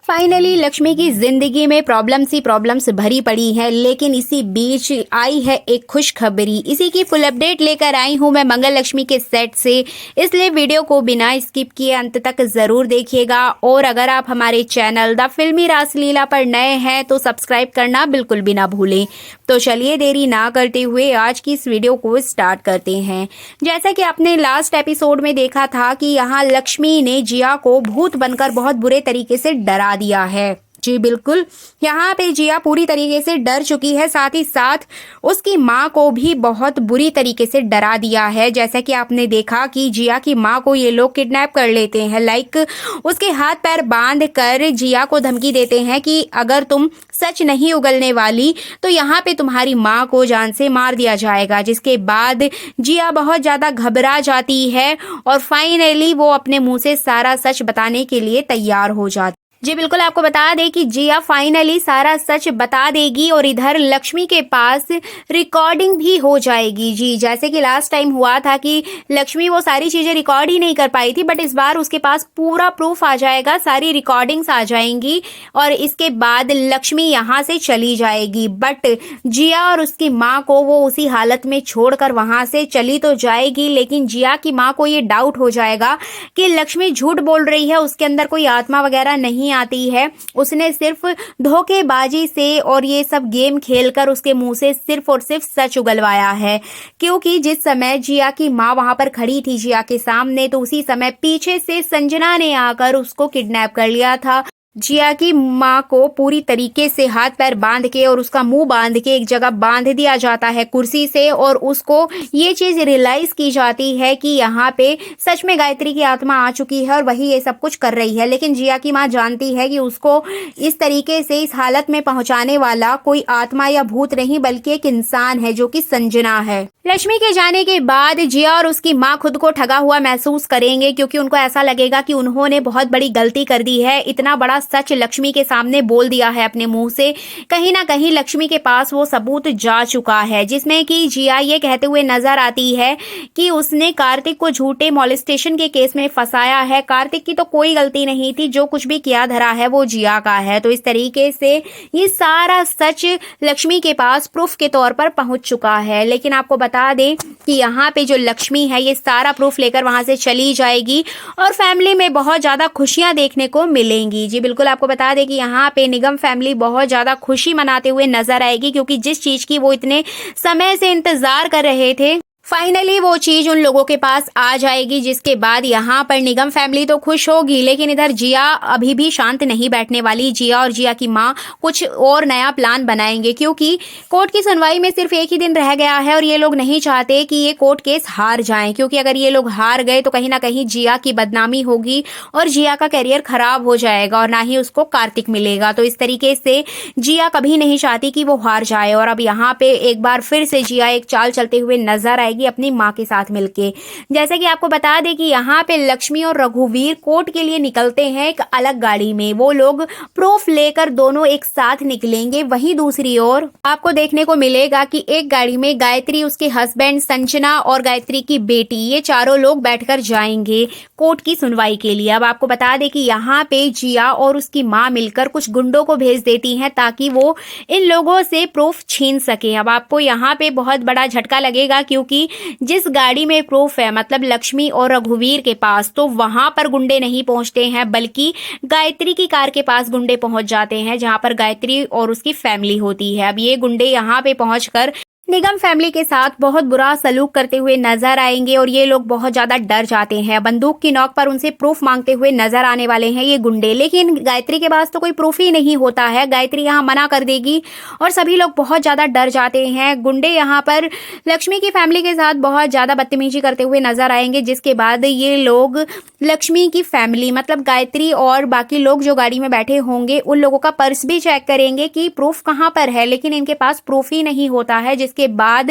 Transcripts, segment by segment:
Finally Lakshmi की जिंदगी में प्रॉब्लम्स भरी पड़ी हैं, लेकिन इसी बीच आई है एक खुशखबरी। इसी की फुल अपडेट लेकर आई हूं मैं मंगल लक्ष्मी के सेट से, इसलिए वीडियो को बिना स्किप किए अंत तक जरूर देखिएगा। और अगर आप हमारे चैनल द फिल्मी रासलीला पर नए हैं तो सब्सक्राइब करना बिल्कुल भी ना भूलें। तो चलिए देरी ना करते हुए आज की इस वीडियो को स्टार्ट करते हैं। जैसा कि आपने लास्ट एपिसोड में देखा था कि यहाँ लक्ष्मी ने जिया को भूत बनकर बहुत बुरे तरीके से डरा दिया है। जी बिल्कुल, यहाँ पे जिया पूरी तरीके से डर चुकी है, साथ ही साथ उसकी माँ को भी बहुत बुरी तरीके से डरा दिया है। जैसा कि आपने देखा कि जिया की माँ को ये लोग किडनैप कर लेते हैं, लाइक उसके हाथ पैर बांध कर जिया को धमकी देते हैं कि अगर तुम सच नहीं उगलने वाली तो यहाँ पे तुम्हारी माँ को जान से मार दिया जाएगा। जिसके बाद जिया बहुत ज़्यादा घबरा जाती है और फाइनली वो अपने मुंह से सारा सच बताने के लिए तैयार हो जाती। जी बिल्कुल, आपको बता दें कि जिया फाइनली सारा सच बता देगी और इधर लक्ष्मी के पास रिकॉर्डिंग भी हो जाएगी। जी, जैसे कि लास्ट टाइम हुआ था कि लक्ष्मी वो सारी चीज़ें रिकॉर्ड ही नहीं कर पाई थी, बट इस बार उसके पास पूरा प्रूफ आ जाएगा, सारी रिकॉर्डिंग्स आ जाएंगी और इसके बाद लक्ष्मी यहाँ से चली जाएगी। बट जिया और उसकी माँ को वो उसी हालत में छोड़कर वहाँ से चली तो जाएगी, लेकिन जिया की माँ को ये डाउट हो जाएगा कि लक्ष्मी झूठ बोल रही है, उसके अंदर कोई आत्मा वगैरह नहीं आती है, उसने सिर्फ धोखेबाजी से और ये सब गेम खेलकर उसके मुंह से सिर्फ और सिर्फ सच उगलवाया है। क्योंकि जिस समय जिया की माँ वहां पर खड़ी थी जिया के सामने, तो उसी समय पीछे से संजना ने आकर उसको किडनैप कर लिया था। जिया की माँ को पूरी तरीके से हाथ पैर बांध के और उसका मुंह बांध के एक जगह बांध दिया जाता है कुर्सी से, और उसको ये चीज रियलाइज की जाती है कि यहाँ पे सच में गायत्री की आत्मा आ चुकी है और वही ये सब कुछ कर रही है। लेकिन जिया की माँ जानती है कि उसको इस तरीके से इस हालत में पहुंचाने वाला कोई आत्मा या भूत नहीं, बल्कि एक इंसान है जो कि संजना है। लक्ष्मी के जाने के बाद जिया और उसकी माँ खुद को ठगा हुआ महसूस करेंगे, क्योंकि उनको ऐसा लगेगा कि उन्होंने बहुत बड़ी गलती कर दी है। इतना बड़ा सच लक्ष्मी के सामने बोल दिया है अपने मुंह से। कहीं ना कहीं लक्ष्मी के पास वो सबूत जा चुका है, जिसमें कि जिया ये कहते हुए नजर आती है कि उसने कार्तिक को झूठे मॉलेस्टेशन के केस में फंसाया है। कार्तिक की तो कोई गलती नहीं थी, जो कुछ भी किया धरा है वो जिया का है। तो इस तरीके से ये सारा सच लक्ष्मी के पास प्रूफ के तौर पर पहुंच चुका है। लेकिन आपको बता दें कि यहाँ पे जो लक्ष्मी है ये सारा प्रूफ लेकर वहां से चली जाएगी और फैमिली में बहुत ज्यादा खुशियां देखने को मिलेंगी। जी बिल्कुल, आपको बता दें कि यहाँ पे निगम फैमिली बहुत ज्यादा खुशी मनाते हुए नजर आएगी, क्योंकि जिस चीज की वो इतने समय से इंतजार कर रहे थे फाइनली वो चीज उन लोगों के पास आ जाएगी। जिसके बाद यहाँ पर निगम फैमिली तो खुश होगी, लेकिन इधर जिया अभी भी शांत नहीं बैठने वाली। जिया और जिया की माँ कुछ और नया प्लान बनाएंगे, क्योंकि कोर्ट की सुनवाई में सिर्फ एक ही दिन रह गया है और ये लोग नहीं चाहते कि ये कोर्ट केस हार जाएं, क्योंकि अगर ये लोग हार गए तो कहीं ना कहीं जिया की बदनामी होगी और जिया का करियर खराब हो जाएगा और ना ही उसको कार्तिक मिलेगा। तो इस तरीके से जिया कभी नहीं चाहती कि वो हार जाए। और अब यहाँ पे एक बार फिर से जिया एक चाल चलते हुए नजर आएगी अपनी माँ के साथ मिलके। जैसे कि आपको बता दें कि यहाँ पे लक्ष्मी और रघुवीर कोर्ट के लिए निकलते हैं एक अलग गाड़ी में। वो लोग प्रूफ लेकर दोनों एक साथ निकलेंगे। वहीं दूसरी ओर आपको देखने को मिलेगा कि एक गाड़ी में गायत्री, उसके हस्बैंड संजना और गायत्री की बेटी, ये चारों लोग बैठकर जाएंगे कोर्ट की सुनवाई के लिए। अब आपको बता दें कि यहाँ पे जिया और उसकी माँ मिलकर कुछ गुंडों को भेज देती हैं ताकि वो इन लोगों से प्रूफ छीन सके। अब आपको यहाँ पे बहुत बड़ा झटका लगेगा, क्योंकि जिस गाड़ी में प्रूफ है, मतलब लक्ष्मी और रघुवीर के पास, तो वहां पर गुंडे नहीं पहुंचते हैं, बल्कि गायत्री की कार के पास गुंडे पहुंच जाते हैं, जहां पर गायत्री और उसकी फैमिली होती है। अब ये गुंडे यहां पे पहुंचकर निगम फैमिली के साथ बहुत बुरा सलूक करते हुए नजर आएंगे और ये लोग बहुत ज्यादा डर जाते हैं। बंदूक की नोक पर उनसे प्रूफ मांगते हुए नजर आने वाले हैं ये गुंडे, लेकिन गायत्री के पास तो कोई प्रूफ ही नहीं होता है। गायत्री यहाँ मना कर देगी और सभी लोग बहुत ज्यादा डर जाते हैं। गुंडे यहाँ पर लक्ष्मी की फैमिली के साथ बहुत ज्यादा बदतमीजी करते हुए नजर आएंगे, जिसके बाद ये लोग लक्ष्मी की फैमिली, मतलब गायत्री और बाकी लोग जो गाड़ी में बैठे होंगे, उन लोगों का पर्स भी चेक करेंगे कि प्रूफ कहाँ पर है, लेकिन इनके पास प्रूफ ही नहीं होता है। के बाद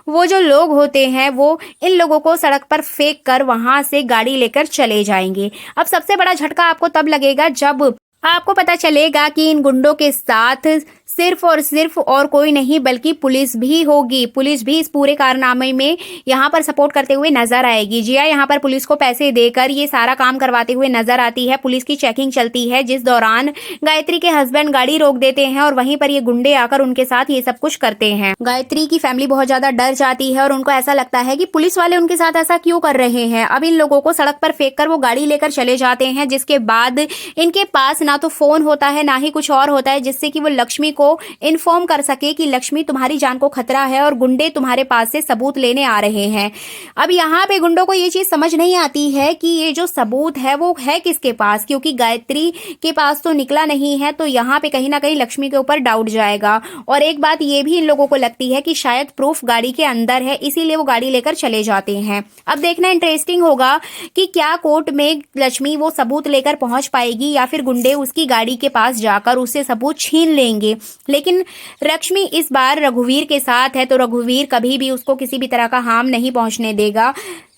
वो जो लोग होते हैं वो इन लोगों को सड़क पर फेंक कर वहां से गाड़ी लेकर चले जाएंगे। अब सबसे बड़ा झटका आपको तब लगेगा जब आपको पता चलेगा कि इन गुंडों के साथ सिर्फ और सिर्फ और कोई नहीं बल्कि पुलिस भी होगी। पुलिस भी इस पूरे कारनामे में यहाँ पर सपोर्ट करते हुए नजर आएगी। जिया यहाँ पर पुलिस को पैसे देकर ये सारा काम करवाते हुए नजर आती है। पुलिस की चेकिंग चलती है, जिस दौरान गायत्री के हस्बैंड गाड़ी रोक देते हैं और वहीं पर ये गुंडे आकर उनके साथ ये सब कुछ करते हैं। गायत्री की फैमिली बहुत ज्यादा डर जाती है और उनको ऐसा लगता है कि पुलिस वाले उनके साथ ऐसा क्यों कर रहे हैं। अब इन लोगों को सड़क पर फेंक कर वो गाड़ी लेकर चले जाते हैं, जिसके बाद इनके पास ना तो फोन होता है ना ही कुछ और होता है जिससे कि वो लक्ष्मी को इन्फॉर्म कर सके कि लक्ष्मी तुम्हारी जान को खतरा है और गुंडे तुम्हारे पास से सबूत लेने आ रहे हैं। अब यहाँ पे गुंडों को ये चीज समझ नहीं आती है कि ये जो सबूत है वो है किसके पास, क्योंकि गायत्री के पास तो निकला नहीं है। तो यहाँ पे कहीं ना कहीं लक्ष्मी के ऊपर डाउट जाएगा। और एक बात ये भी इन लोगों को लगती है कि शायद प्रूफ गाड़ी के अंदर है, इसीलिए वो गाड़ी लेकर चले जाते हैं। अब देखना इंटरेस्टिंग होगा कि क्या कोर्ट में लक्ष्मी वो सबूत लेकर पहुंच पाएगी या फिर गुंडे उसकी गाड़ी के पास जाकर उससे सबूत छीन लेंगे। लेकिन लक्ष्मी इस बार रघुवीर के साथ है, तो रघुवीर कभी भी उसको किसी भी तरह का हार्म नहीं पहुंचने देगा।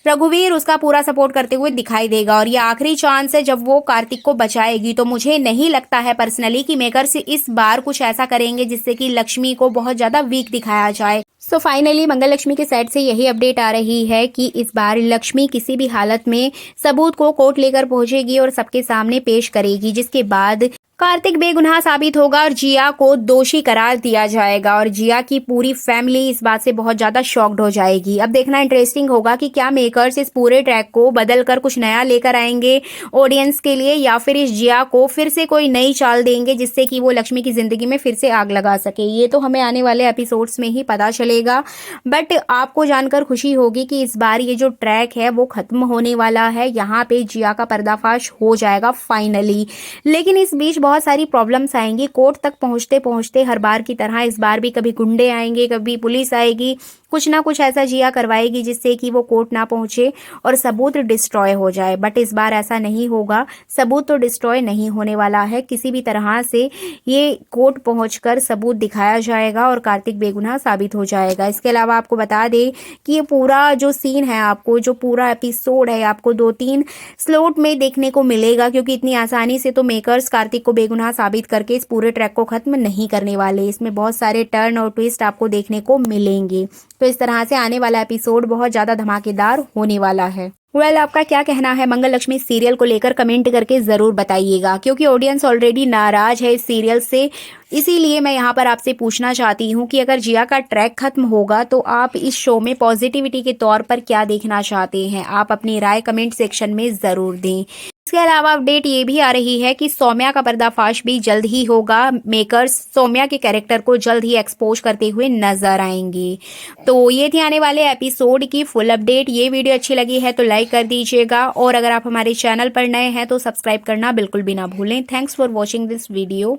रघुवीर उसका पूरा सपोर्ट करते हुए दिखाई देगा और ये आखिरी चांस है जब वो कार्तिक को बचाएगी। तो मुझे नहीं लगता है पर्सनली कि मेकर्स इस बार कुछ ऐसा करेंगे जिससे कि लक्ष्मी को बहुत ज्यादा वीक दिखाया जाए। सो फाइनली मंगल लक्ष्मी के साइड से यही अपडेट आ रही है कि इस बार लक्ष्मी किसी भी हालत में सबूत को कोर्ट लेकर पहुंचेगी और सबके सामने पेश करेगी, जिसके बाद कार्तिक बेगुनाह साबित होगा और जिया को दोषी करार दिया जाएगा और जिया की पूरी फैमिली इस बात से बहुत ज्यादा शॉक्ड हो जाएगी। अब देखना इंटरेस्टिंग होगा कि क्या मेकर्स इस पूरे ट्रैक को बदल कर कुछ नया लेकर आएंगे ऑडियंस के लिए, या फिर इस जिया को फिर से कोई नई चाल देंगे जिससे कि वो लक्ष्मी की जिंदगी में फिर से आग लगा सके। ये तो हमें आने वाले एपिसोड्स में ही पता चलेगा। बट आपको जानकर खुशी होगी कि इस बार ये जो ट्रैक है वो खत्म होने वाला है। यहाँ पे जिया का पर्दाफाश हो जाएगा फाइनली। लेकिन इस बीच बहुत सारी प्रॉब्लम्स आएंगी। कोर्ट तक पहुंचते पहुंचते हर बार की तरह इस बार भी कभी गुंडे आएंगे, कभी पुलिस आएगी, कुछ ना कुछ ऐसा जिया करवाएगी जिससे कि वो कोर्ट ना पहुंचे और सबूत डिस्ट्रॉय हो जाए। बट इस बार ऐसा नहीं होगा, सबूत तो डिस्ट्रॉय नहीं होने वाला है। किसी भी तरह से ये कोर्ट पहुंचकर सबूत दिखाया जाएगा और कार्तिक बेगुनाह साबित हो जाएगा। इसके अलावा आपको बता दें कि ये पूरा जो सीन है, आपको जो पूरा एपिसोड है, आपको 2-3 स्लॉट में देखने को मिलेगा, क्योंकि इतनी आसानी से तो मेकर्स कार्तिक को बेगुनाह साबित करके इस पूरे ट्रैक को खत्म नहीं करने वाले। इसमें बहुत सारे टर्न और ट्विस्ट आपको देखने को मिलेंगे। तो इस तरह से आने वाला एपिसोड बहुत ज्यादा धमाकेदार होने वाला है। आपका क्या कहना है मंगल लक्ष्मी सीरियल को लेकर कमेंट करके जरूर बताइएगा, क्योंकि ऑडियंस ऑलरेडी नाराज है इस सीरियल से। इसीलिए मैं यहाँ पर आपसे पूछना चाहती हूँ कि अगर जिया का ट्रैक खत्म होगा तो आप इस शो में पॉजिटिविटी के तौर पर क्या देखना चाहते हैं। आप अपनी राय कमेंट सेक्शन में जरूर दें। इसके अलावा अपडेट ये भी आ रही है कि सौम्या का पर्दाफाश भी जल्द ही होगा। मेकर्स सौम्या के कैरेक्टर को जल्द ही एक्सपोज करते हुए नजर आएंगे। तो ये थी आने वाले एपिसोड की फुल अपडेट। ये वीडियो अच्छी लगी है तो लाइक कर दीजिएगा और अगर आप हमारे चैनल पर नए हैं तो सब्सक्राइब करना बिल्कुल भी ना भूलें। Thanks for watching this video.